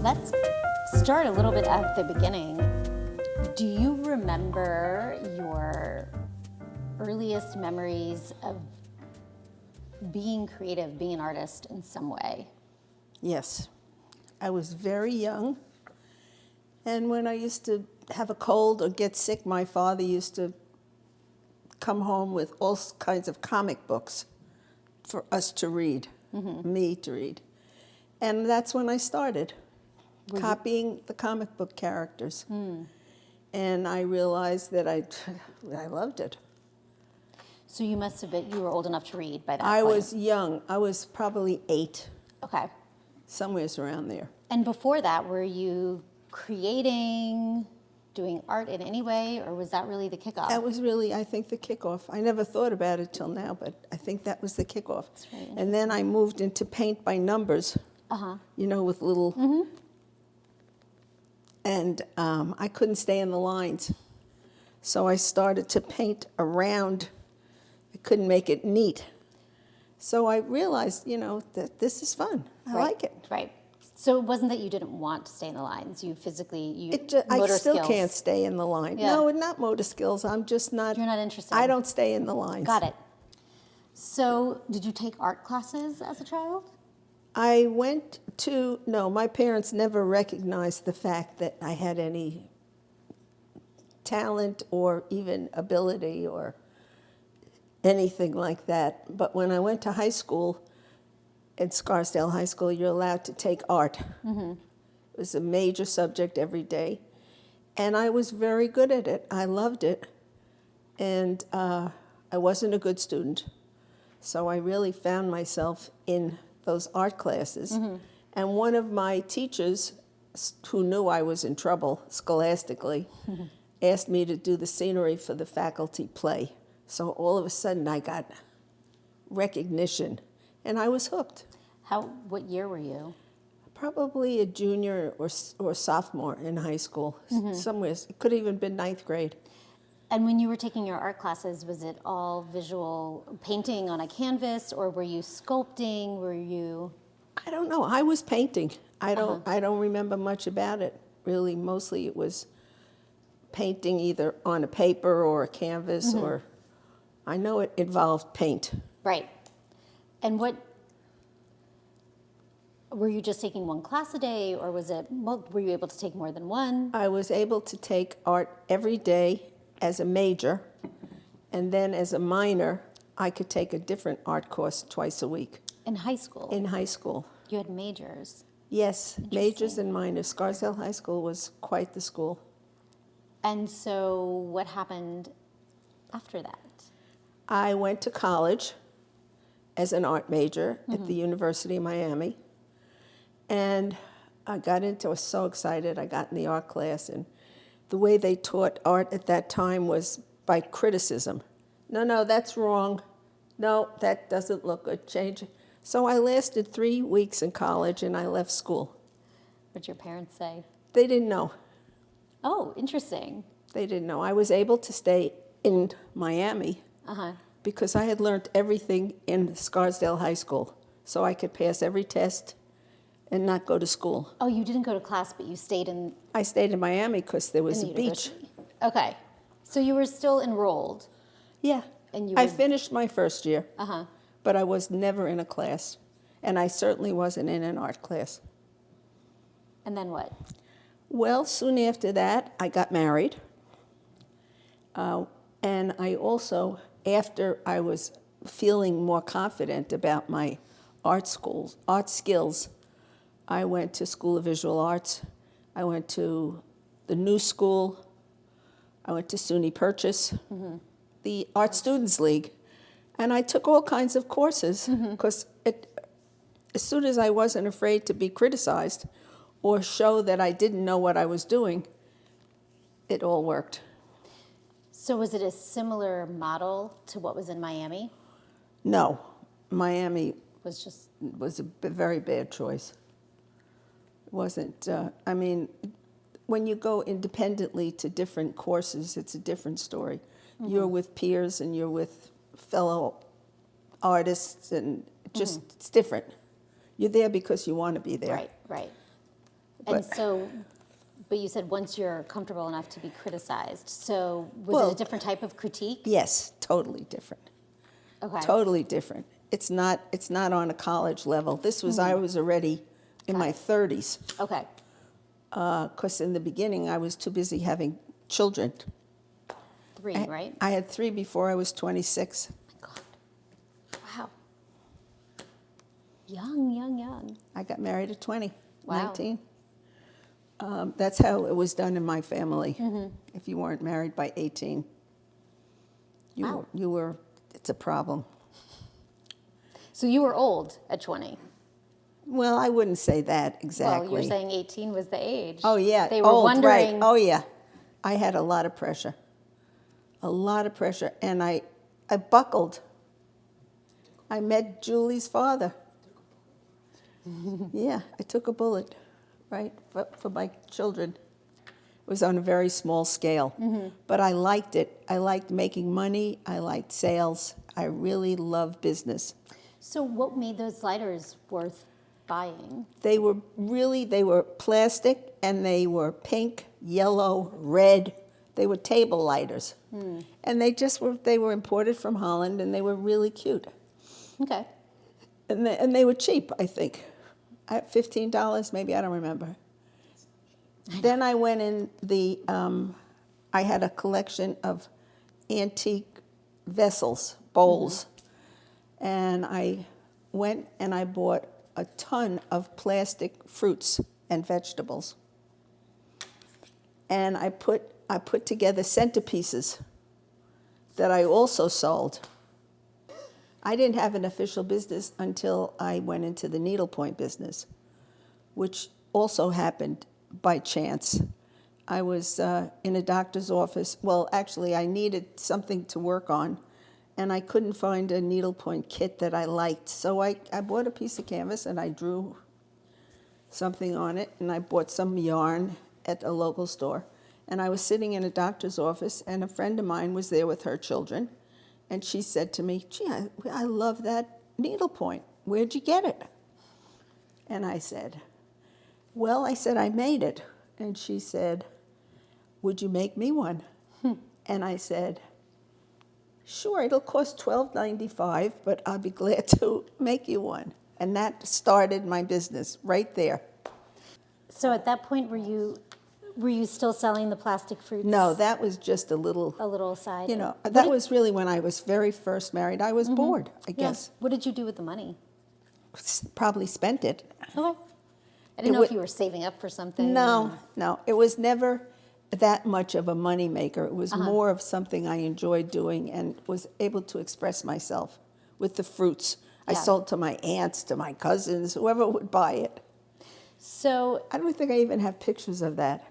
Let's start a little bit at the beginning. Do you remember your earliest memories of being creative, being an artist in some way? Yes. I was very young, and when I used to have a cold or get sick, my father used to come home with all kinds of comic books for us to read, me to read. And that's when I started, copying the comic book characters. And I realized that I loved it. So you must have been, you were old enough to read by that point. I was young. I was probably 8, Okay. somewhere around there. And before that, were you creating, doing art in any way, or was that really the kickoff? That was really, I think, the kickoff. I never thought about it till now, but I think that was the kickoff. very And then I moved into paint by numbers, you know, with little... And I couldn't stay in the lines. So I started to paint around. I couldn't make it neat. So I realized, you know, that this is fun. I like it. Right. So it wasn't that you didn't want to stay in the lines. You physically, I motor still skills. can't stay in the line. Yeah. No, not motor skills. I'm just not. You're not interested. I don't stay in the lines. Got it. So did you take art classes as a child? I went to, no, my parents never recognized the fact that I had any talent or even ability or anything like that. But when I went to high school, at Scarsdale High School, you're allowed to take art. It was a major subject every day. And I was very good at it. I loved it. And I wasn't a good student. So I really found myself in those art classes. And one of my teachers, who knew I was in trouble scholastically, asked me to do the scenery for the faculty play. So all of a sudden I got recognition, and I was hooked. What year were you? Probably a junior or sophomore in high school, somewhere. It could have even been 9th grade. And when you were taking your art classes, was it all visual painting on a canvas, or were you sculpting? Were you? I don't know. I was painting. I don't remember much about it, really. Mostly it was painting either on a paper or a canvas, or I know it involved paint. Right. And were you just taking one class a day, or were you able to take more than one? I was able to take art every day as a major, and then as a minor, I could take a different art course twice a week. In high school? In high school. You had majors? Yes, majors and minors. Scarsdale High School was quite the school. And so what happened after that? I went to college as an art major at the University of Miami, and I was so excited. I got in the art class, and the way they taught art at that time was by criticism. No, that's wrong. No, that doesn't look good. Change it. So I lasted 3 weeks in college, and I left school. What did your parents say? They didn't know. Oh, interesting. They didn't know. I was able to stay in Miami because I had learned everything in Scarsdale High School, so I could pass every test and not go to school. Oh, you didn't go to class, but you stayed in... I stayed in Miami because there was in a the beach. university. Okay. So you were still enrolled? Yeah. And I finished my first year, but I was never in a class, and I certainly wasn't in an art class. And then what? Well, soon after that, I got married, and I also, after I was feeling more confident about my art skills, I went to School of Visual Arts. I went to the New School. I went to SUNY Purchase, the Art Students League. And I took all kinds of courses because as soon as I wasn't afraid to be criticized or show that I didn't know what I was doing, it all worked. So was it a similar model to what was in Miami? No, Miami Was a very bad choice. It wasn't, I mean, when you go independently to different courses, it's a different story. You're with peers and you're with fellow artists, and just it's different. You're there because you want to be there. Right, right. But- And so, but you said once you're comfortable enough to be criticized. So was Well, it a different type of critique? Yes, totally different. Okay. Totally different. It's not on a college level. This was I was already in Got my it. 30s. Okay. Because in the beginning I was too busy having children. 3, right? I had 3 before I was 26. My God. Wow. Young. I got married at 20, Wow. 19. That's how it was done in my family. Mm-hmm. If you weren't married by 18, Wow. you were. It's a problem. So you were old at 20. Well, I wouldn't say that exactly. Well, you're saying 18 was the age. Oh yeah, They were old, wondering. Right. Oh yeah, I had a lot of pressure, and I buckled. I met Julie's father. Yeah, I took a bullet, right, for my children. It was on a very small scale, but I liked it. I liked making money. I liked sales. I really love business. So what made those lighters worth buying? They were plastic, and they were pink, yellow, red. They were table lighters. And they were imported from Holland, and they were really cute. Okay. And they were cheap, I think. $15 maybe, I don't remember. Then I went in I had a collection of antique vessels, bowls. And I went and I bought a ton of plastic fruits and vegetables. And I put together centerpieces that I also sold. I didn't have an official business until I went into the needlepoint business, which also happened by chance. I was in a doctor's office. Well, actually, I needed something to work on, and I couldn't find a needlepoint kit that I liked. So I bought a piece of canvas, and I drew something on it, and I bought some yarn at a local store. And I was sitting in a doctor's office, and a friend of mine was there with her children, and she said to me, "Gee, I love that needlepoint. Where'd you get it?" And I said, "Well," I said, "I made it." And she said, "Would you make me one?" And I said, "Sure, it'll cost $12.95, but I'll be glad to make you one." And that started my business right there. So at that point, were you still selling the plastic fruits? No, that was just a little aside. that was really when I was very first married. I was bored, I Yeah. guess. What did you do with the money? Probably spent it. Okay. I didn't know if you were saving up for something. No. It was never that much of a money maker. It was more of something I enjoyed doing and was able to express myself with the fruits. I Yeah. sold to my aunts, to my cousins, whoever would buy it. So I don't think I even have pictures of that.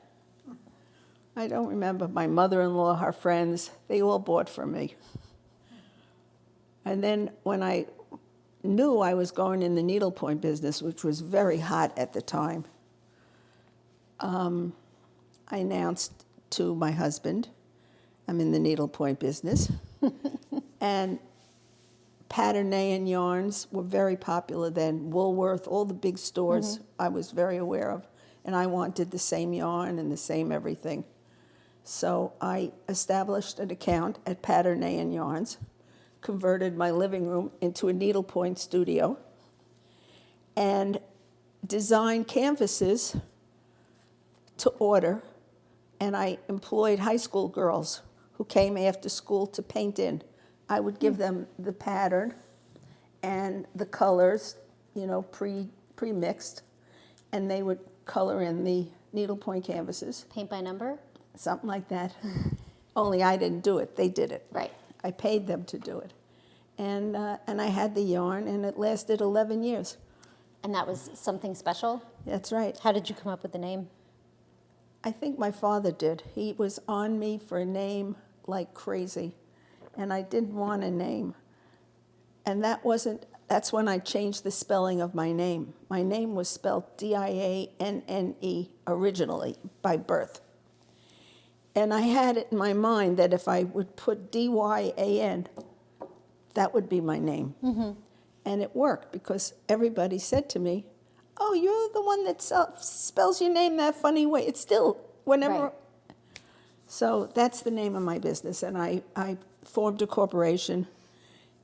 I don't remember. My mother-in-law, her friends, they all bought from me. And then when I knew I was going in the needlepoint business, which was very hot at the time, I announced to my husband, I'm in the needlepoint business. And Patternay yarns were very popular then. Woolworth, all the big stores I was very aware of. And I wanted the same yarn and the same everything. So I established an account at Patternay Yarns, converted my living room into a needlepoint studio, and designed canvases to order. And I employed high school girls who came after school to paint in. I would give them the pattern and the colors, pre-mixed, and they would color in the needlepoint canvases, paint by number? something like that. Only I didn't do it; they did it. Right. I paid them to do it, and I had the yarn, and it lasted 11 years. And that was something special? That's right. How did you come up with the name? I think my father did. He was on me for a name like crazy, and I didn't want a name. And that's when I changed the spelling of my name. My name was spelled Dianne originally by birth. And I had it in my mind that if I would put Dyan, that would be my name. And it worked because everybody said to me, oh, you're the one that spells your name that funny way. It's still, whenever. Right. So that's the name of my business. And I formed a corporation,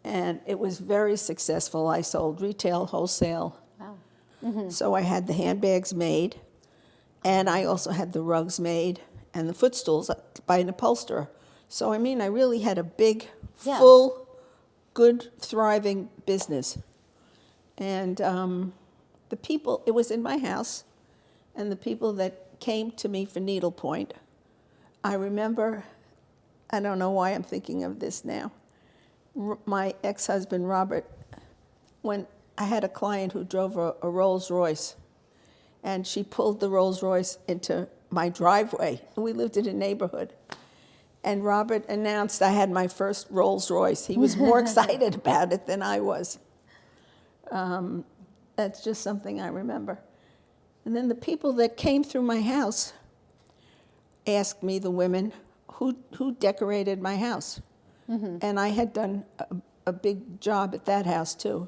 and it was very successful. I sold retail, wholesale. Wow. So I had the handbags made, and I also had the rugs made and the footstools by an upholsterer. So, I mean, I really had a big, Yeah. full, good, thriving business. And the people, it was in my house, and the people that came to me for needlepoint, I remember, I don't know why I'm thinking of this now, my ex-husband, Robert, when I had a client who drove a Rolls Royce, and she pulled the Rolls Royce into my driveway. We lived in a neighborhood. And Robert announced I had my first Rolls Royce. He was more excited about it than I was. That's just something I remember. And then the people that came through my house asked me, the women, who decorated my house. And I had done a big job at that house too.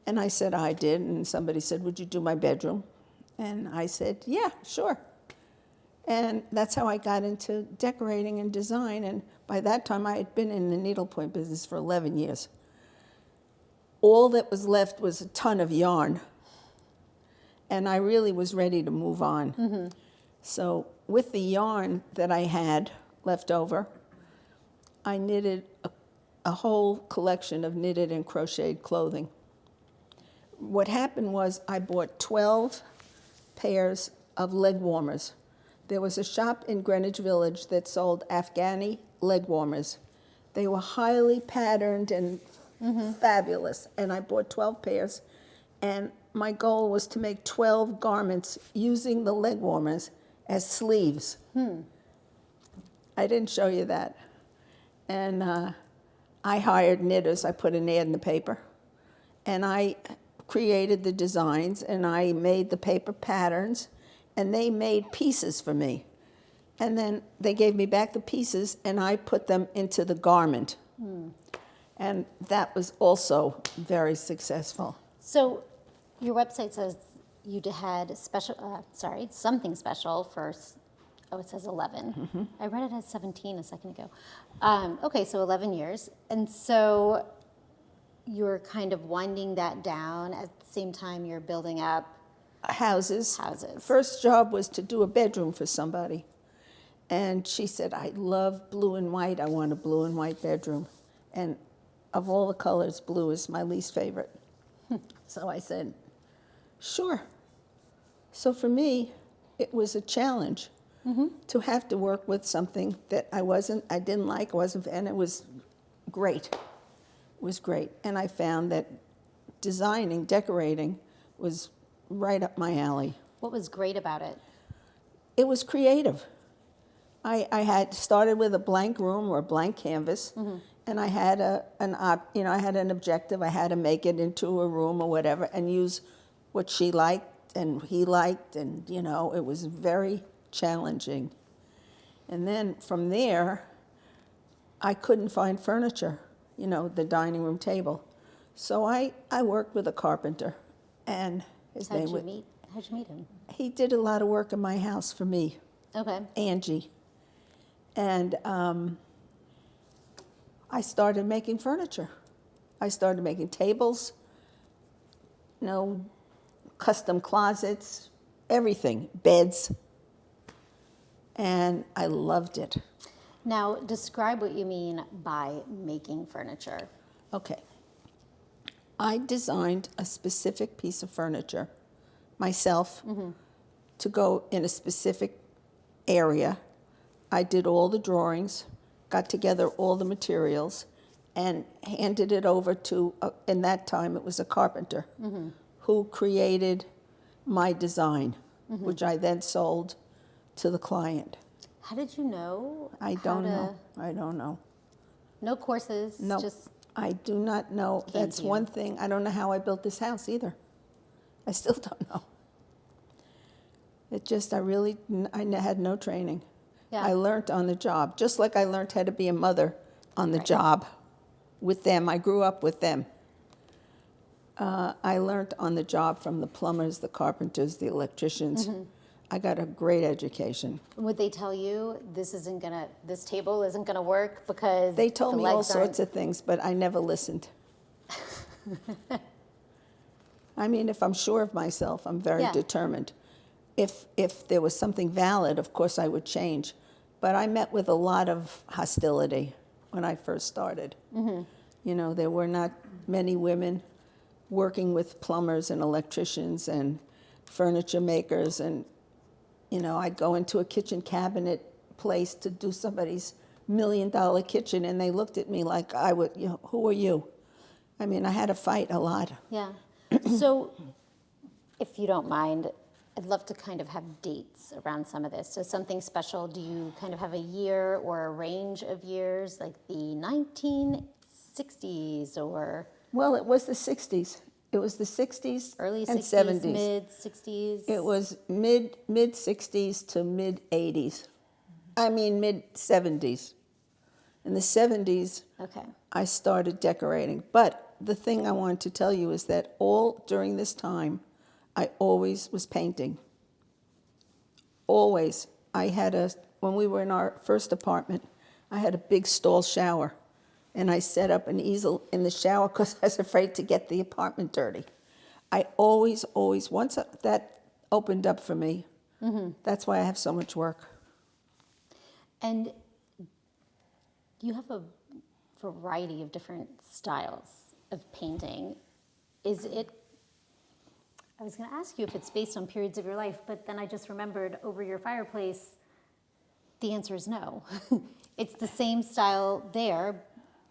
And I said, I did. And somebody said, would you do my bedroom? And I said, yeah, sure. And that's how I got into decorating and design. And by that time, I had been in the needlepoint business for 11 years. All that was left was a ton of yarn. And I really was ready to move on. So with the yarn that I had left over, I knitted a whole collection of knitted and crocheted clothing. What happened was I bought 12 pairs of leg warmers. There was a shop in Greenwich Village that sold Afghani leg warmers. They were highly patterned and fabulous, and I bought 12 pairs. And my goal was to make 12 garments using the leg warmers as sleeves. I didn't show you that. And I hired knitters. I put an ad in the paper. And I created the designs, and I made the paper patterns, and they made pieces for me. And then they gave me back the pieces, and I put them into the garment. And that was also very successful. So your website says you had something special for, it says 11. I read it as 17 a second ago. Okay, so 11 years. And so you're kind of winding that down at the same time you're building up Houses. houses. First job was to do a bedroom for somebody. And she said, I love blue and white. I want a blue and white bedroom. And of all the colors, blue is my least favorite. So I said, sure. So for me, it was a challenge to have to work with something that I didn't like, and it was great. It was great. And I found that decorating was right up my alley. What was great about it? It was creative. I had started with a blank room or a blank canvas, and I had I had an objective. I had to make it into a room or whatever, and use what she liked and he liked, and it was very challenging. And then from there, I couldn't find furniture, the dining room table, so I worked with a carpenter, and his name was. How'd you meet him? He did a lot of work in my house for me. Okay. Angie. And I started making furniture. I started making tables, custom closets, everything, beds. And I loved it. Now, describe what you mean by making furniture. Okay. I designed a specific piece of furniture myself to go in a specific area. I did all the drawings, got together all the materials, and handed it over to, in that time it was a carpenter, who created my design, which I then sold to the client. How did you know? I don't know. No courses? No, Just I do not know. came That's to you. one thing. I don't know how I built this house either. I still don't know. It just, I had no training. Yeah. I learned on the job, just like I learned how to be a mother on the Right. job with them. I grew up with them. I learned on the job from the plumbers, the carpenters, the electricians. I got a great education. Would they tell you this table isn't gonna work because They told the me all legs aren't? sorts of things, but I never listened. I mean, if I'm sure of myself, I'm very Yeah. determined. If there was something valid, of course I would change. But I met with a lot of hostility when I first started. You know, there were not many women working with plumbers and electricians and furniture makers. And, you know, I'd go into a kitchen cabinet place to do somebody's $1 million kitchen, and they looked at me like I would, you know, who are you? I mean, I had to fight a lot. Yeah. So, if you don't mind, I'd love to kind of have dates around some of this. So, something special, do you kind of have a year or a range of years, like the 1960s or Well, it was the 60s. It was the 60s early and 60s, 70s. mid 60s? It was mid 60s to mid 80s. I mean mid 70s. In the 70s, Okay. I started decorating. But the thing I wanted to tell you is that all during this time, I always was painting. Always. When we were in our first apartment, I had a big stall shower. And I set up an easel in the shower because I was afraid to get the apartment dirty. I always, once that opened up for me, that's why I have so much work. And you have a variety of different styles of painting. I was going to ask you if it's based on periods of your life, but then I just remembered over your fireplace, the answer is no. It's the same style there,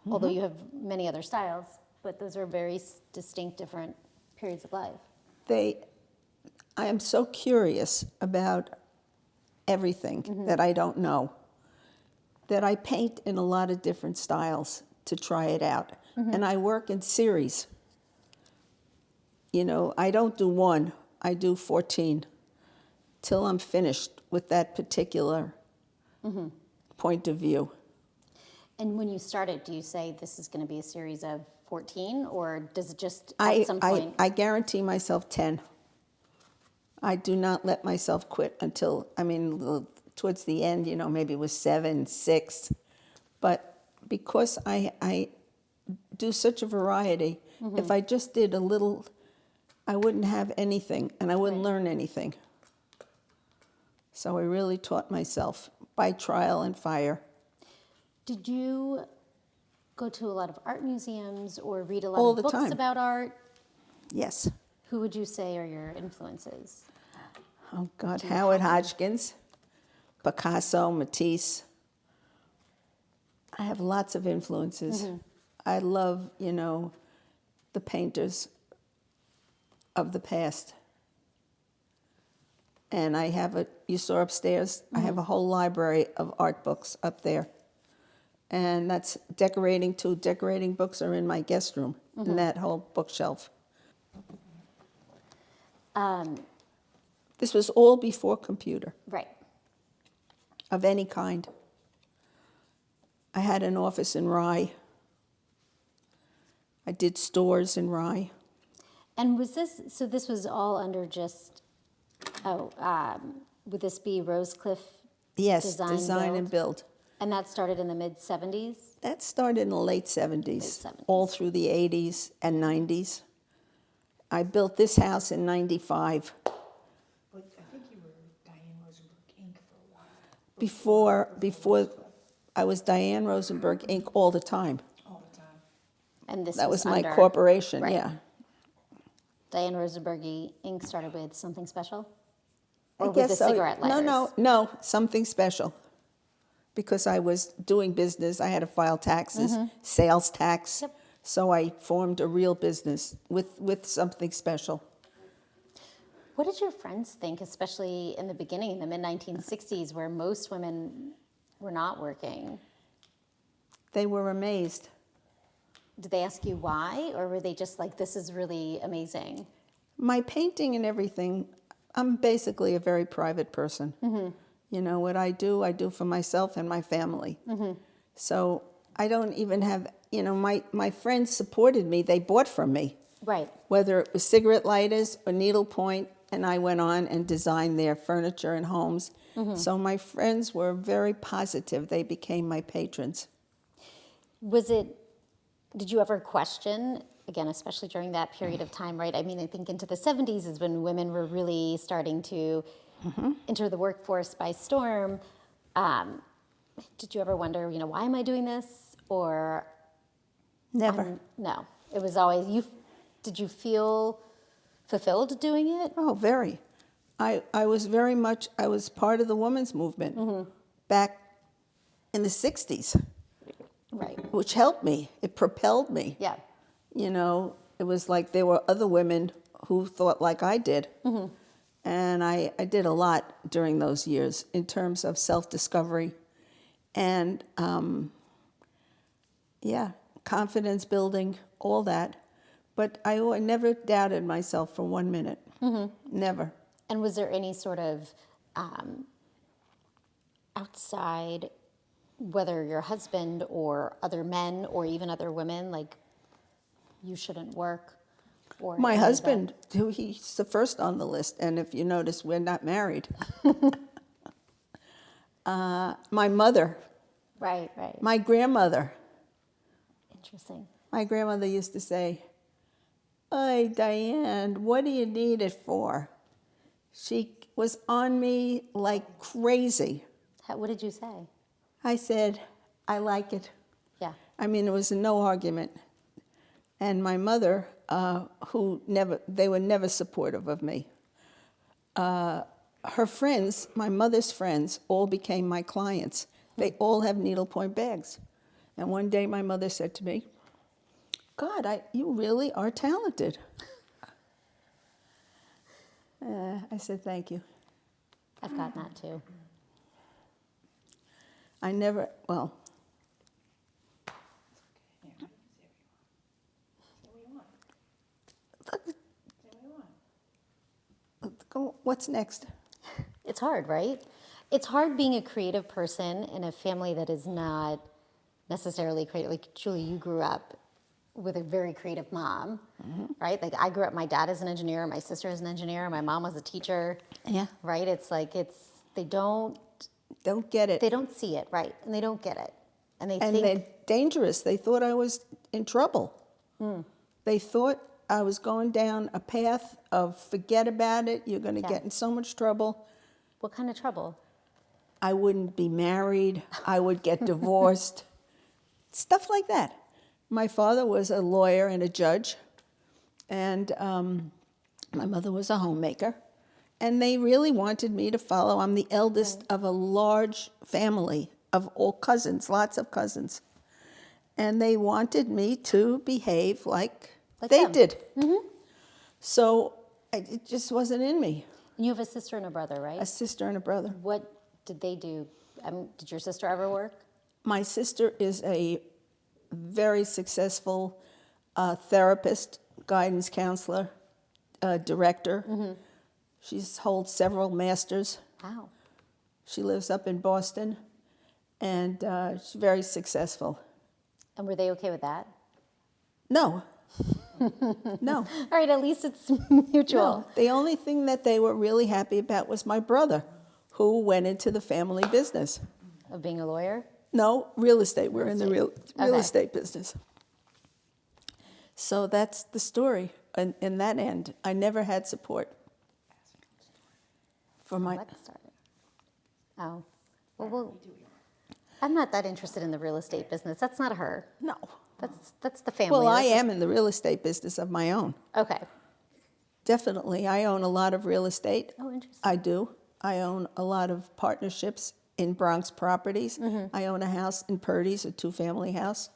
although you have many other styles, but those are very distinct, different periods of life. I am so curious about everything that I don't know, that I paint in a lot of different styles to try it out. And I work in series. You know, I don't do one, I do 14 till I'm finished with that particular point of view. And when you started, do you say this is going to be a series of 14, or does it just at some point? I guarantee myself 10. I do not let myself quit until, towards the end, you know, maybe it was 7, 6. But because I do such a variety, if I just did a little, I wouldn't have anything and I wouldn't learn anything. So I really taught myself by trial and fire. Did you go to a lot of art museums or read a lot All of the books time. about art? Yes. Who would you say are your influences? Oh, God, Howard Hodgkins, Picasso, Matisse. I have lots of influences. I love, you know, the painters of the past. And I have you saw upstairs, I have a whole library of art books up there. And that's decorating too. Decorating books are in my guest room, in that whole bookshelf. This was all before computer Right. of any kind. I had an office in Rye. I did stores in Rye. And this was all under just, would this be Rosecliff? Yes, Design and build. And that started in the mid-70s? That started in the late 70s, Late 70s. all through the 80s and 90s. I built this house in 95. But I think you were Dyan Rosenberg Inc. for a while. Before I was Dyan Rosenberg Inc. all the time. All the time. And this That was my under- corporation, right. yeah. Dyan Rosenberg Inc. started with Something Special? I Or with guess the so. cigarette lighters? No, something special. Because I was doing business, I had to file taxes, sales tax. Yep. So I formed a real business with something special. What did your friends think, especially in the beginning, in the mid-1960s, where most women were not working? They were amazed. Did they ask you why, or were they just like, this is really amazing? My painting and everything, I'm basically a very private person. You know, what I do for myself and my family. So I don't even have, you know, my friends supported me. They bought from me, Right. whether it was cigarette lighters or needlepoint, and I went on and designed their furniture and homes. So my friends were very positive. They became my patrons. Did you ever question, again, especially during that period of time, right? I mean, I think into the 70s is when women were really starting to enter the workforce by storm. Did you ever wonder, you know, why am I doing this? Or Never. no, it was always you. Did you feel fulfilled doing it? Oh, very. I was very much, I was part of the women's movement back in the 60s, Right. which helped me. It propelled me. Yeah. You know, it was like there were other women who thought like I did. And I did a lot during those years in terms of self-discovery and, yeah, confidence building, all that. But I never doubted myself for 1 minute. Never. And was there any sort of outside, whether your husband or other men or even other women, like you shouldn't work? Or My any of that? husband, he's the first on the list, and if you notice, we're not married. My mother, Right, right. my grandmother. Interesting. My grandmother used to say, "Hey, Diane, what do you need it for?" She was on me like crazy. What did you say? I said, "I like it." Yeah. I mean, it was no argument. And my mother, they were never supportive of me. Her friends, my mother's friends, all became my clients. They all have needlepoint bags. And one day my mother said to me, "God, you really are talented." I said, "Thank you." I've gotten that too. I never, well, what's next? It's hard, right? It's hard being a creative person in a family that is not necessarily creative. Like, Julie, you grew up with a very creative mom, right? Like, I grew up, my dad is an engineer, my sister is an engineer, my mom was a teacher. Yeah. Right? It's like, they don't Get it. see it, right? And they don't get it. And they And think, they're dangerous. They thought I was in trouble. They thought I was going down a path of forget about it, you're going to Yeah. get in so much trouble. what kind of trouble? I wouldn't be married, I would get divorced, stuff like that. My father was a lawyer and a judge, and my mother was a homemaker. And they really wanted me to follow. I'm the eldest of a large family of all cousins, lots of cousins. And they wanted me to behave like they them. did. So it just wasn't in me. And you have a sister and a brother, right? A sister and a brother. What did they do? Did your sister ever work? My sister is a very successful therapist, guidance counselor, director. She holds several masters. Wow. She lives up in Boston, and she's very successful. And were they okay with that? No. No. All right, at least it's mutual. No. The only thing that they were really happy about was my brother, who went into the family business. Of being a lawyer? No, real estate. We're in the real Okay. estate business. So that's the story in that end. I never had support for my... What started? Oh. Well, I'm not that interested in the real estate business. That's not her. No. That's the family. Well, I That's am in the real estate business of my own. Okay. Definitely. I own a lot of real estate. Oh, interesting. I do. I own a lot of partnerships in Bronx properties. I own a house in Purdy's, a two-family house.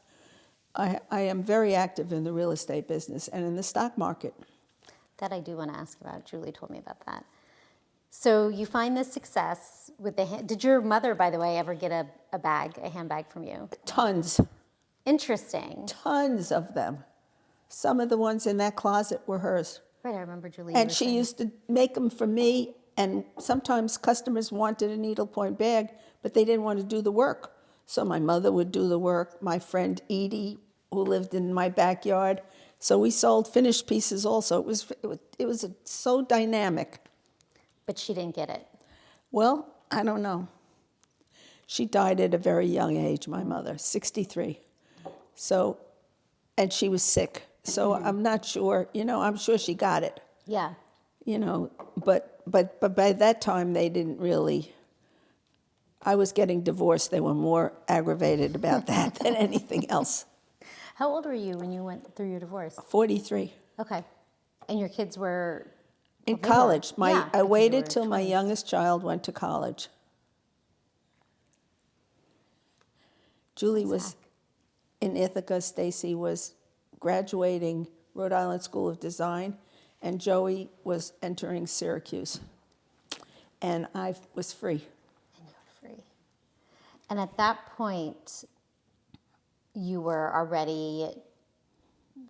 I am very active in the real estate business and in the stock market. That I do want to ask about. Julie told me about that. So you find this success with did your mother, by the way, ever get a handbag from you? Tons. Interesting. Tons of them. Some of the ones in that closet were hers. Right, I remember Julie. And she used to make them for me And sometimes customers wanted a needlepoint bag, but they didn't want to do the work. So my mother would do the work, my friend Edie, who lived in my backyard. So we sold finished pieces also. It was so dynamic. But she didn't get it. Well, I don't know. She died at a very young age, my mother, 63. So, and she was sick. So I'm not sure, I'm sure she got it, Yeah. but by that time they didn't really, I was getting divorced. They were more aggravated about that than anything else. How old were you when you went through your divorce? 43. Okay. And your kids were In well, they were- college. yeah, I because you waited were till my 20s. youngest child went to college. Julie was in Ithaca, Stacy was graduating Rhode Island School of Design, and Joey was entering Syracuse. And I was free. And you were free. And at that point, you were already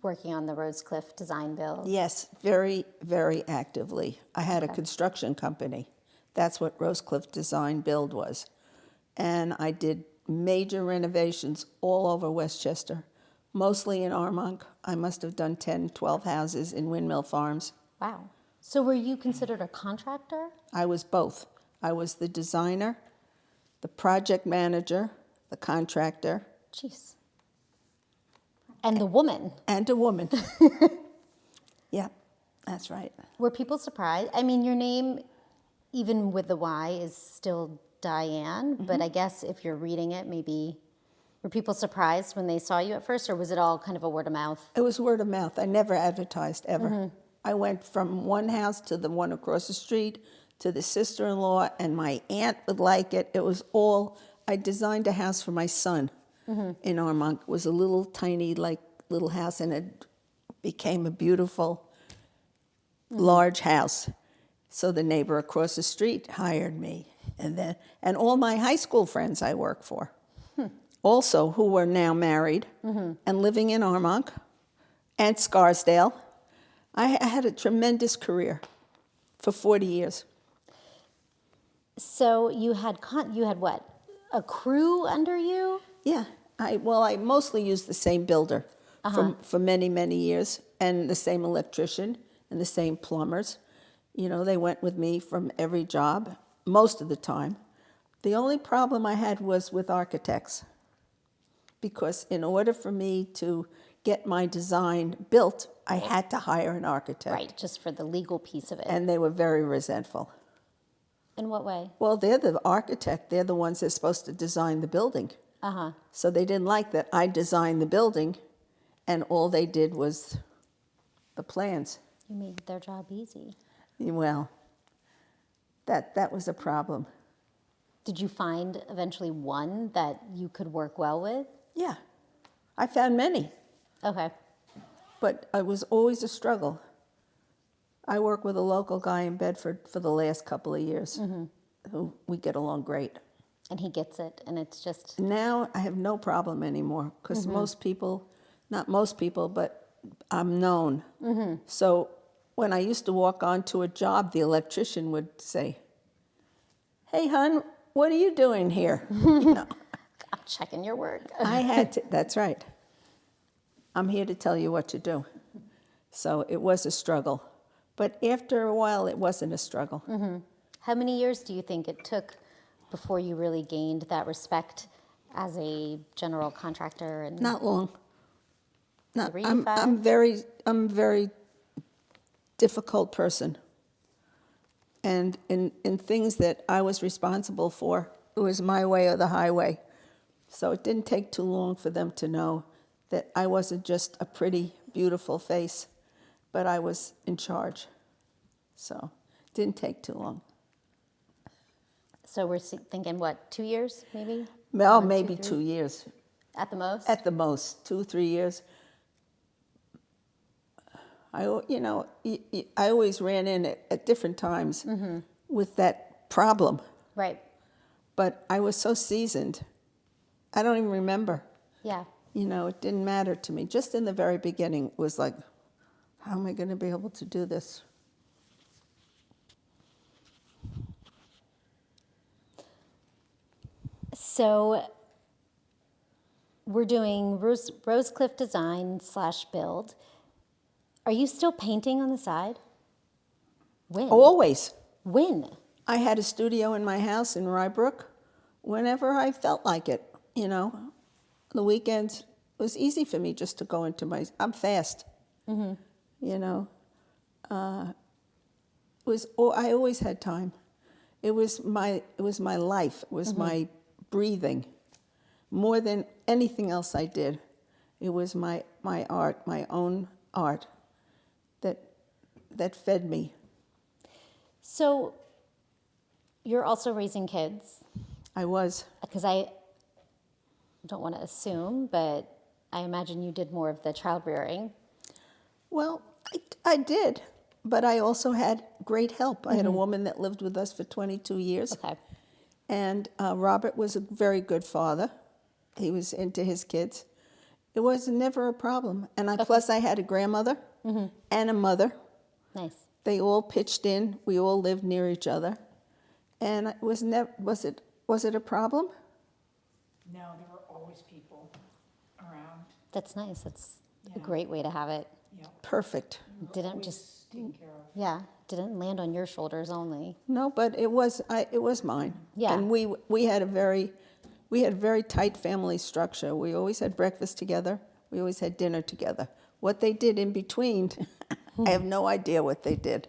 working on the Rosecliff design build. Yes, very, very actively. I had a construction company. That's what Rosecliff Design Build was. And I did major renovations all over Westchester, mostly in Armonk. I must have done 10, 12 houses in Windmill Farms. Wow. So were you considered a contractor? I was both. I was the designer, the project manager, the contractor, Jeez. And the woman. and a woman. Yeah, that's right. Were people surprised? I mean, your name, even with the Y, is still Dyan, but I guess if you're reading it, maybe were people surprised when they saw you at first, or was it all kind of a word of mouth? It was word of mouth. I never advertised, ever. I went from one house to the one across the street to the sister-in-law, and my aunt would like it. It was all, I designed a house for my son in Armonk. It was a little tiny, little house, and it became a beautiful, large house. So the neighbor across the street hired me. And all my high school friends I work for, also who were now married and living in Armonk and Scarsdale. I had a tremendous career for 40 years. So you had what? A crew under you? Yeah, I mostly used the same builder for many, many years, and the same electrician and the same plumbers. They went with me from every job, most of the time. The only problem I had was with architects, because in order for me to get my design built, I had to hire an architect. Right, just for the legal piece of it. And they were very resentful. In what way? Well, they're the architect. They're the ones that's supposed to design the building. Uh-huh. So they didn't like that I designed the building, and all they did was the plans. You made their job easy. Well, that was a problem. Did you find eventually one that you could work well with? Yeah, I found many, Okay. but it was always a struggle. I work with a local guy in Bedford for the last couple of years, who we get along great. And he gets it, and it's just, Now I have no problem anymore, because most people, not most people, but I'm known. So when I used to walk onto a job, the electrician would say, "Hey, hon, what are you doing here?" I'm checking your work. I had to, that's right. I'm here to tell you what to do. So it was a struggle. But after a while, it wasn't a struggle. How many years do you think it took before you really gained that respect as a general contractor? And Not long. Not, 3 to I'm 5? I'm a very difficult person. And in things that I was responsible for, it was my way or the highway. So it didn't take too long for them to know that I wasn't just a pretty, beautiful face, but I was in charge. So it didn't take too long. So we're thinking, what, 2 years maybe? Well, 1, maybe 3? 2 years. At the most? At the most, 2, 3 years. I always ran in at different times with that problem, Right. but I was so seasoned. I don't even remember. Yeah. It didn't matter to me. Just in the very beginning, it was like, how am I going to be able to do this? So we're doing Rosecliff Design / Build. Are you still painting on the side? When? Always. When? I had a studio in my house in Rybrook whenever I felt like it, you know. The weekends, it was easy for me just to go into I'm fast, you know. I always had time. It was my life. It was my breathing. More than anything else I did, it was my art, my own art, that fed me. So you're also raising kids, I was. because I don't want to assume, but I imagine you did more of the child rearing. Well, I did, but I also had great help. I had a woman that lived with us for 22 years. Okay. And Robert was a very good father. He was into his kids. It was never a problem. And plus I had a grandmother and a mother. Nice. They all pitched in. We all lived near each other. And it was it a problem? No, there were always people around. That's nice. That's a great way to have it. Yeah. Perfect. Didn't Always just, taken care of. yeah, didn't land on your shoulders only. No, but it was mine. Yeah. And we had a very tight family structure. We always had breakfast together. We always had dinner together. What they did in between, I have no idea what they did.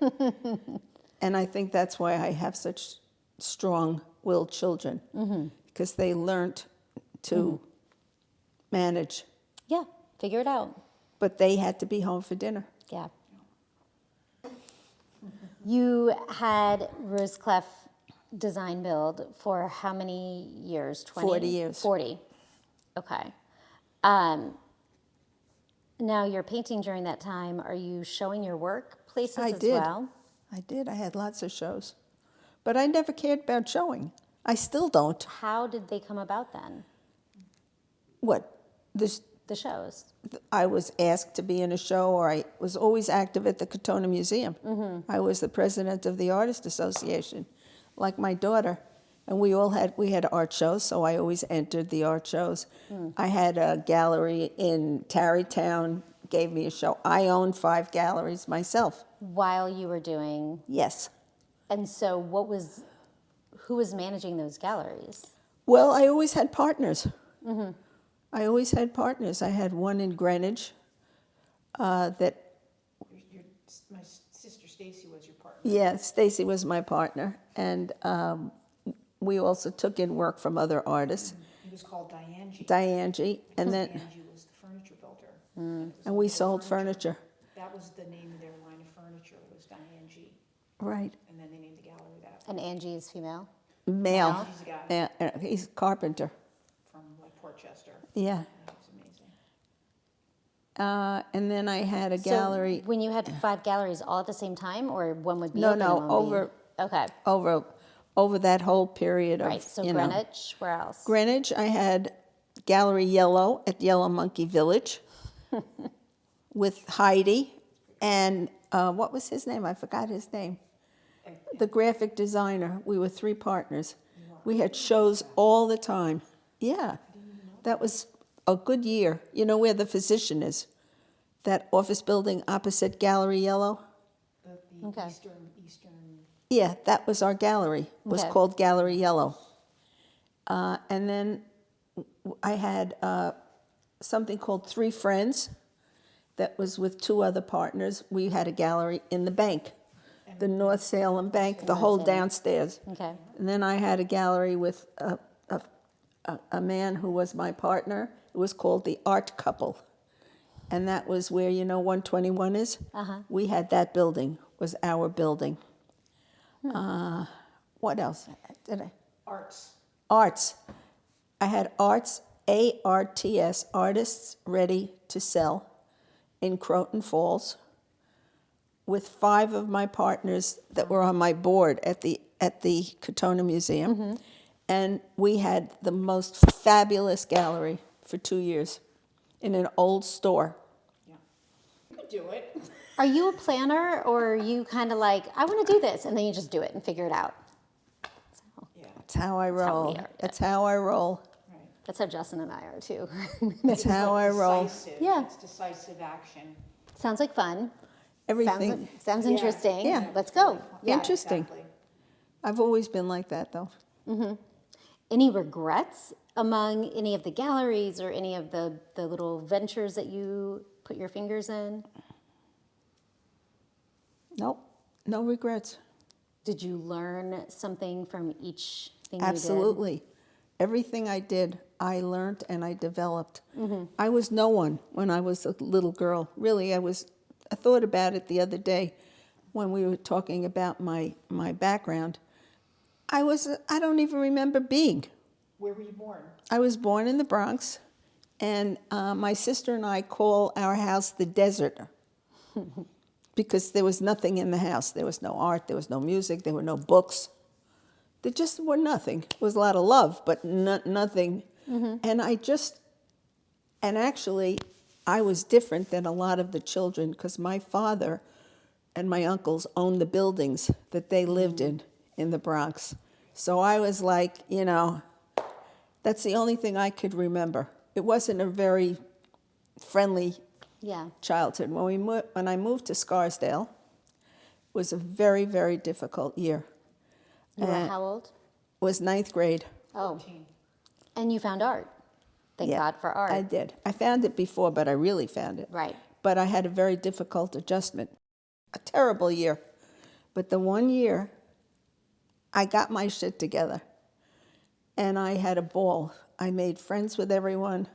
And I think that's why I have such strong-willed children, because they learned to manage, Yeah, figure it out. but they had to be home for dinner. Yeah. You had Rosecliff Design Build for how many years? 20? 40 years. 40. Okay. Now you're painting during that time. Are you showing your work places I as did. well? I did. I had lots of shows. But I never cared about showing. I still don't. How did they come about then, What? the shows? I was asked to be in a show, or I was always active at the Katona Museum. I was the president of the Artist Association, like my daughter. And we had art shows, so I always entered the art shows. I had a gallery in Tarrytown, gave me a show. I owned 5 galleries myself. While you were doing, Yes. and so who was managing those galleries? Well, I always had partners. I always had partners. I had one in Greenwich that, My sister Stacy was your partner. yeah, Stacy was my partner. And we also took in work from other artists. He was called Dyan. Diane, and then Dyan was the furniture builder. and we sold furniture. That was the name of their line of furniture, was Dyan. Right. And then they named the gallery that And Angie is female? Male. He's a guy. Yeah, he's a carpenter. from like Portchester. Yeah. That was amazing. And then I had a gallery. So when you had 5 galleries all at the same time, or one would be No, open no, and one would over- be... Okay, over that whole period of, right. So you know. Greenwich, where else? Greenwich, I had Gallery Yellow at Yellow Monkey Village with Heidi and what was his name? I forgot his name. The graphic designer. We were 3 partners. We had shows all the time. Yeah, that was a good year. You know where the physician is? That office building opposite Gallery Yellow? The Okay. Eastern. Yeah, that was our gallery. It was Okay. called Gallery Yellow. And then I had something called 3 Friends that was with 2 other partners. We had a gallery in the bank, the North Salem Bank, the whole downstairs. Okay. And then I had a gallery with a man who was my partner. It was called the Art Couple. And that was where, 121 is? We had that building, was our building. What else did I? Arts. Arts. I had Arts, ARTS, Artists Ready to Sell, in Croton Falls, with 5 of my partners that were on my board at the Katona Museum. And we had the most fabulous gallery for 2 years in an old store. Yeah. You could do it. Are you a planner, or are you kind of like, I want to do this, and then you just do it and figure it out? So, Yeah. That's how I how we roll. are, That's how I roll. Right. That's how Justin and I are too. That's how I roll. Decisive. Yeah. It's decisive action. Sounds like fun. Everything. Sounds Yeah. interesting. Yeah. Let's go. Yeah. Interesting. Exactly. I've always been like that, though. Any regrets among any of the galleries or any of the little ventures that you put your fingers in? Nope, no regrets. Did you learn something from each thing you Absolutely. Everything I did, I learned and I developed. I was no one when I was a little girl. Really, I thought about it the other day when we were talking about my background. I don't even remember being. Where were you born? I was born in the Bronx, and my sister and I call our house the desert because there was nothing in the house. There was no art, there was no music, there were no books. There just were nothing. It was a lot of love, but nothing. And actually, I was different than a lot of the children because my father and my uncles owned the buildings that they lived in the Bronx. So I was like, that's the only thing I could remember. It wasn't a very friendly Yeah. childhood. When I moved to Scarsdale, it was a very, very difficult year. You were how old? It was 9th grade. Oh. And you found art. Thank Yeah, God for art. I did. I found it before, but I really found it. Right. But I had a very difficult adjustment. A terrible year. But the one year, I got my shit together. And I had a ball. I made friends with everyone.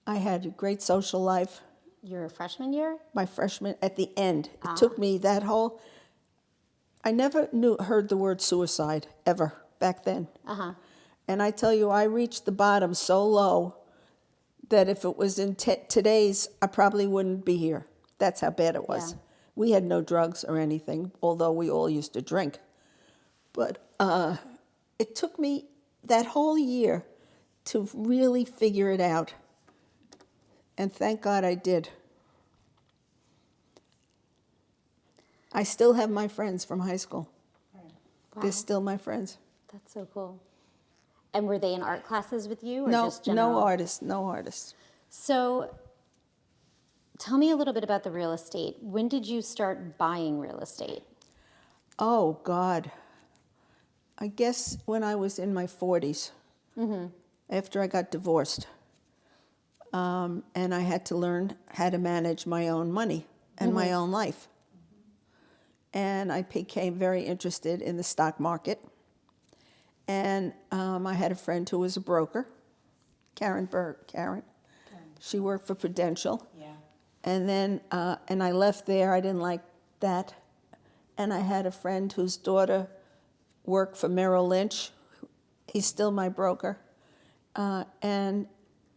I had a great social life. Your freshman year? My freshman, at the end, it took me that whole. I never heard the word suicide ever back then. And I tell you, I reached the bottom so low that if it was in today's, I probably wouldn't be here. That's how bad it was. Yeah. We had no drugs or anything, although we all used to drink. But it took me that whole year to really figure it out. And thank God I did. I still have my friends from high school. Wow. They're still my friends. That's so cool. And were they in art classes with you or No, just general? no artists. So tell me a little bit about the real estate. When did you start buying real estate? Oh, God. I guess when I was in my 40s, after I got divorced. And I had to learn how to manage my own money and my own life. And I became very interested in the stock market. And I had a friend who was a broker, Karen. She worked for Prudential. Yeah. And then, and I left there. I didn't like that. And I had a friend whose daughter worked for Merrill Lynch. He's still my broker. And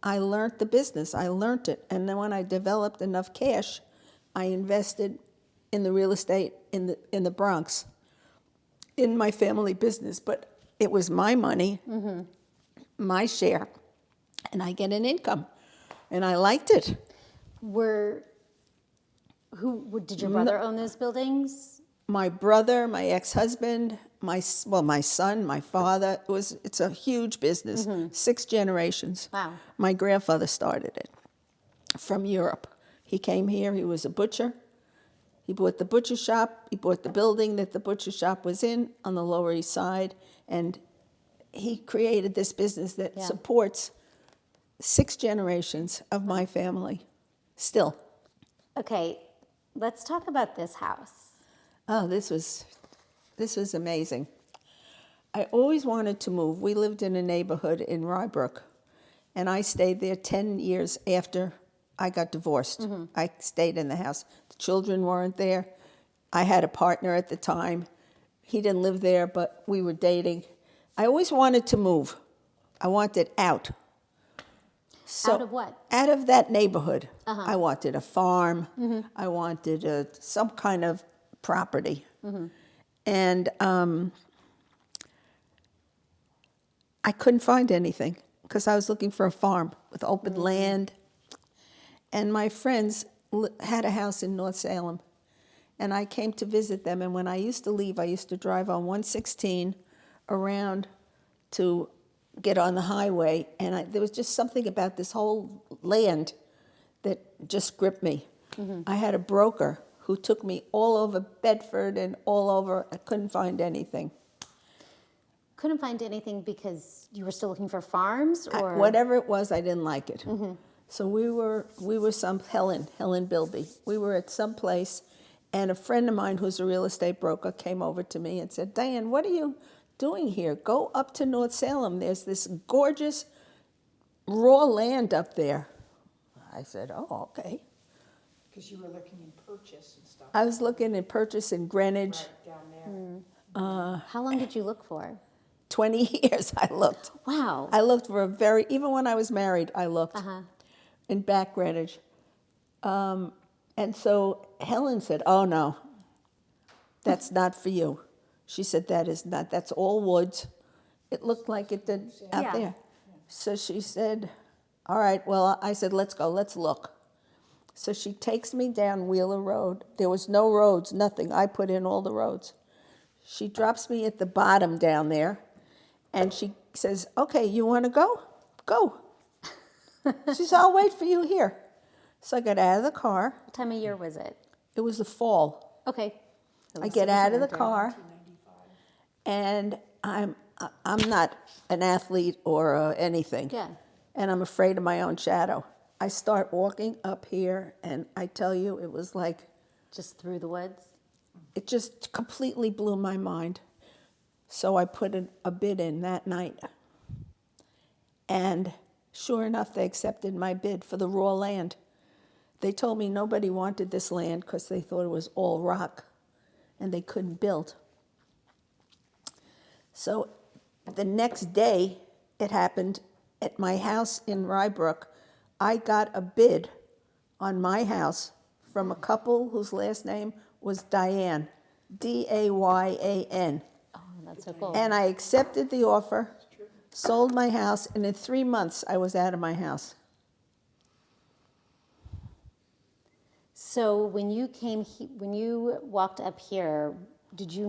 I learned the business. I learned it. And then when I developed enough cash, I invested in the real estate in the Bronx, in my family business. But it was my money, my share, and I get an income. And I liked it. Did your brother own those buildings? My brother, my ex-husband, my son, my father. It's a huge business. 6 generations. Wow. My grandfather started it from Europe. He came here. He was a butcher. He bought the butcher shop. He bought the building that the butcher shop was in on the Lower East Side, and he created this business that supports 6 generations of my family. Still. Okay, let's talk about this house. Oh, this was amazing. I always wanted to move. We lived in a neighborhood in Rybrook, and I stayed there 10 years after I got divorced. I stayed in the house. The children weren't there. I had a partner at the time. He didn't live there, but we were dating. I always wanted to move. I wanted out. So, Out of what? Out of that neighborhood. I wanted a farm. I wanted some kind of property. And I couldn't find anything because I was looking for a farm with open land. And my friends had a house in North Salem. And I came to visit them. And when I used to leave, I used to drive on 116 around to get on the highway, and there was just something about this whole land that just gripped me. I had a broker who took me all over Bedford and all over. I couldn't find anything. Couldn't find anything because you were still looking for farms, or Whatever it was, I didn't like it. So we were Helen Bilby. We were at some place, and a friend of mine who's a real estate broker came over to me and said, "Dyan, what are you doing here? Go up to North Salem. There's this gorgeous raw land up there." I said, "Oh, okay." Because you were looking in purchase and stuff. I was looking at purchase in Greenwich. Right down there. how long did you look for? 20 years I looked. Wow. I looked for even when I was married, I looked in back Greenwich. And so Helen said, "Oh, no, that's not for you." She said, that's all woods. It looked like it did out Yeah. there. So she said, "All right, well," I said, "Let's go, let's look." So she takes me down Wheeler Road. There was no roads, nothing. I put in all the roads. She drops me at the bottom down there, and she says, "Okay, you want to go? Go." She said, "I'll wait for you here." So I got out of the car. What time of year was it? It was the fall. Okay. I get out of the car, and I'm not an athlete or anything. Yeah. And I'm afraid of my own shadow. I start walking up here, and I tell you, it was like, Just through the woods? it just completely blew my mind. So I put a bid in that night. And sure enough, they accepted my bid for the raw land. They told me nobody wanted this land because they thought it was all rock and they couldn't build. So the next day, it happened at my house in Rybrook. I got a bid on my house from a couple whose last name was Dyan, Dyan. Oh, that's so cool. And I accepted the offer, sold my house, and in 3 months I was out of my house. So when you when you walked up here, did you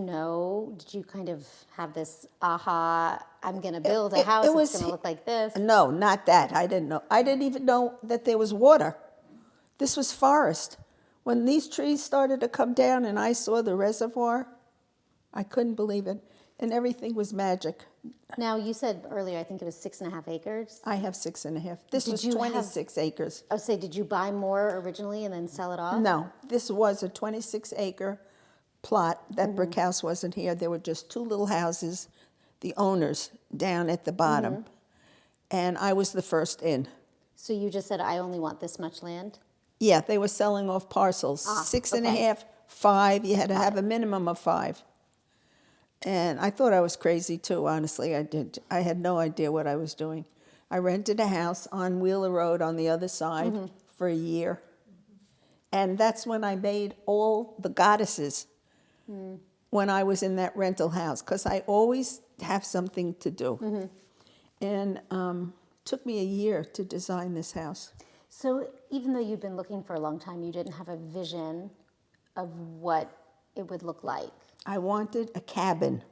kind of have this aha, I'm going to build a house, it's going to look like this? No, not that. I didn't know. I didn't even know that there was water. This was forest. When these trees started to come down and I saw the reservoir, I couldn't believe it. And everything was magic. Now, you said earlier, I think it was 6.5 acres. I have 6.5. This Did was you have- 26 acres. I would say, did you buy more originally and then sell it off? No, this was a 26-acre plot. That brick house wasn't here. There were just two little houses, the owners down at the bottom. And I was the first in. So you just said, I only want this much land? Yeah, they were selling off parcels. 6.5, 5. You had to have a minimum of 5. And I thought I was crazy too, honestly. I did. I had no idea what I was doing. I rented a house on Wheeler Road on the other side for a year. And that's when I made all the goddesses when I was in that rental house, because I always have something to do. And took me a year to design this house. So even though you've been looking for a long time, you didn't have a vision of what it would look like? I wanted a cabin.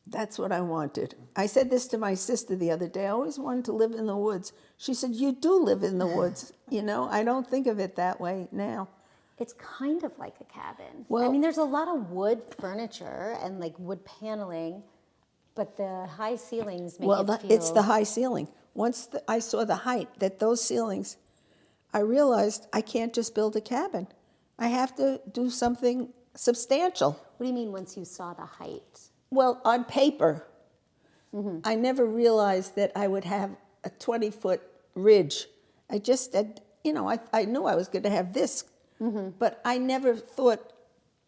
That's what I wanted. I said this to my sister the other day. I always wanted to live in the woods. She said, "You do live in the woods." You know, I don't think of it that way now. It's kind of like a cabin. Well- I mean, there's a lot of wood furniture and like wood paneling, but the high ceilings make it feel... It's the high ceiling. Once I saw the height, that those ceilings, I realized I can't just build a cabin. I have to do something substantial. What do you mean once you saw the height? Well, on paper, I never realized that I would have a 20-foot ridge. I just said, you know, I knew I was going to have this, but I never thought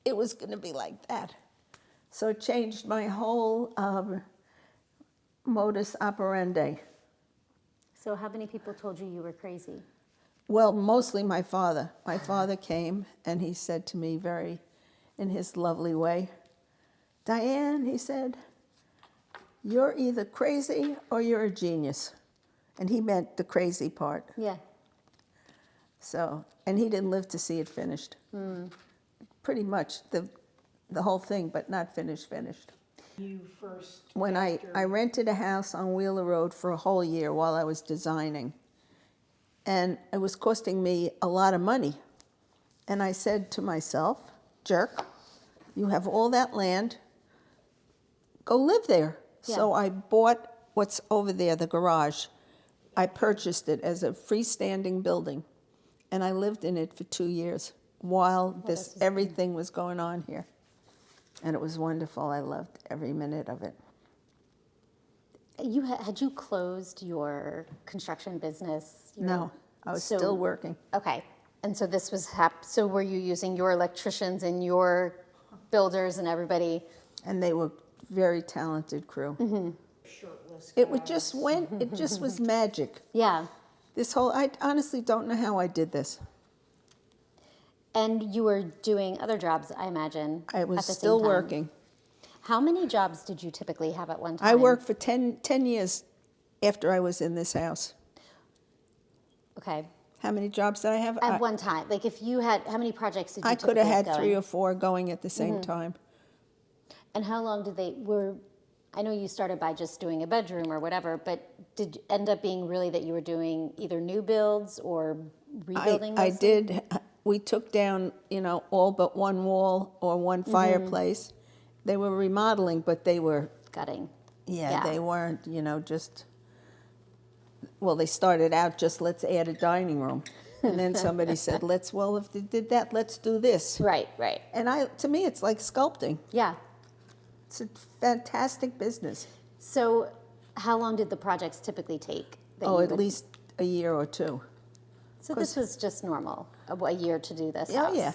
it was going to be like that. So it changed my whole modus operandi. So how many people told you you were crazy? Well, mostly my father. My father came and he said to me in his lovely way, "Dyan," he said, "you're either crazy or you're a genius." And he meant the crazy part. Yeah. So, and he didn't live to see it finished. Pretty much the whole thing, but not finished. You first. when I rented a house on Wheeler Road for a whole year while I was designing. And it was costing me a lot of money. And I said to myself, jerk, you have all that land, go live there. Yeah. So I bought what's over there, the garage. I purchased it as a freestanding building. And I lived in it for 2 years while this is everything was going on here. And it was wonderful. I loved every minute of it. Had you closed your construction business? No, I was So- still working. Okay, and so this was so were you using your electricians and your builders and everybody? And they were very talented crew. Shirtless. It would just went, it just was magic. Yeah, This whole, I honestly don't know how I did this. and you were doing other jobs, I imagine. I was at the same still time. working. How many jobs did you typically have at one time? I worked for 10 years after I was in this house. Okay, How many jobs did I have? at one time. Like if you had, how many projects did you I could have typically had going? 3 or 4 going at the same time. And how long did I know you started by just doing a bedroom or whatever, but did it end up being really that you were doing either new builds or rebuilding? I mostly? did. We took down, all but one wall or one fireplace. They were remodeling, but they were, Gutting. they weren't, just, well, they started out just, let's add a dining room. And then somebody said, if they did that, let's do this. Right. And to me, it's like sculpting. Yeah. It's a fantastic business. So how long did the projects typically take? that Oh, you at would- least a year or 2. So this was just normal, a year to do this Oh, house? yeah.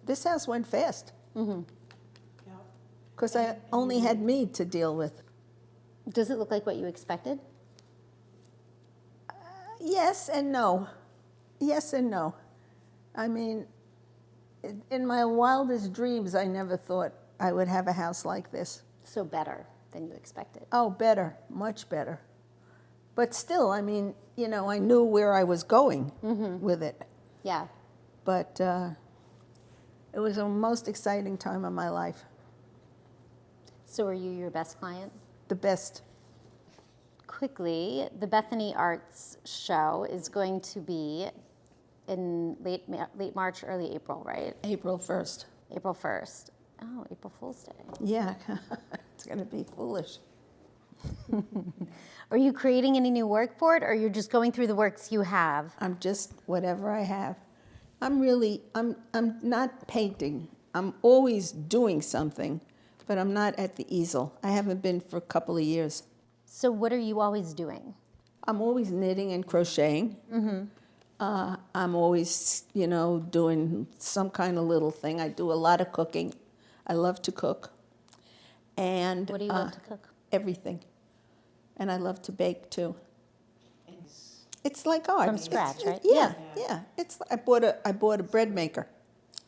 This house went fast Yeah. because I only had me to deal with. Does it look like what you expected? Yes and no. Yes and no. I mean, in my wildest dreams, I never thought I would have a house like this. So better than you expected. Oh, better, much better. But still, I mean, I knew where I was going with it. Yeah. But it was the most exciting time of my life. So were you your best client? The best. Quickly, the Bethany Arts show is going to be in late March, early April, right? April 1st. April 1st. Oh, April Fool's Day. Yeah, it's going to be foolish. Are you creating any new work for it, or you're just going through the works you have? I'm just whatever I have. I'm not painting. I'm always doing something, but I'm not at the easel. I haven't been for a couple of years. So what are you always doing? I'm always knitting and crocheting. I'm always, doing some kind of little thing. I do a lot of cooking. I love to cook. And What do you love to cook? everything. And I love to bake too. It's like art. From scratch, right? Yeah. I bought a bread maker.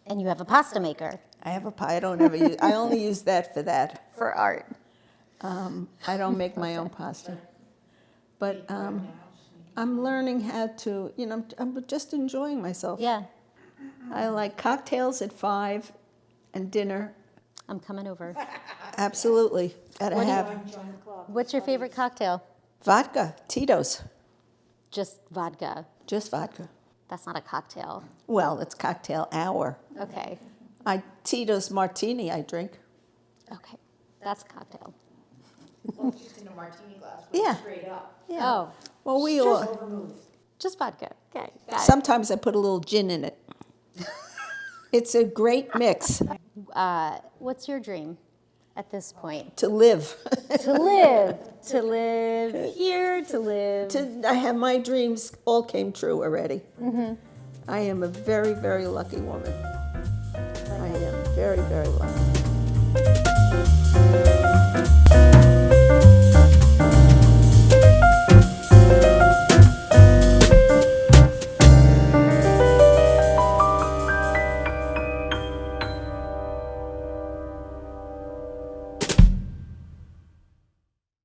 And you have a pasta maker I have a pie. I don't ever use. I only use that for that. for art. I don't make my own pasta. But I'm learning how to. I'm just enjoying myself. Yeah, I like cocktails at 5, and dinner. I'm coming over. Absolutely. Gotta What do you- have Join the club. What's your favorite cocktail? vodka, Tito's, Just vodka. just vodka. That's not a cocktail. Well, it's cocktail hour. Okay. Tito's martini I drink. Okay. That's a cocktail. Oh, it's just in a martini glass, Yeah. straight up. Yeah. Oh, Well, we Just all. over-vermouth. just vodka. Okay. Got it. Sometimes I put a little gin in it. It's a great mix What's your dream at this point? to live. To live. To live here, to live. I have my dreams all came true already. I am a very, very lucky woman. I am very, very lucky.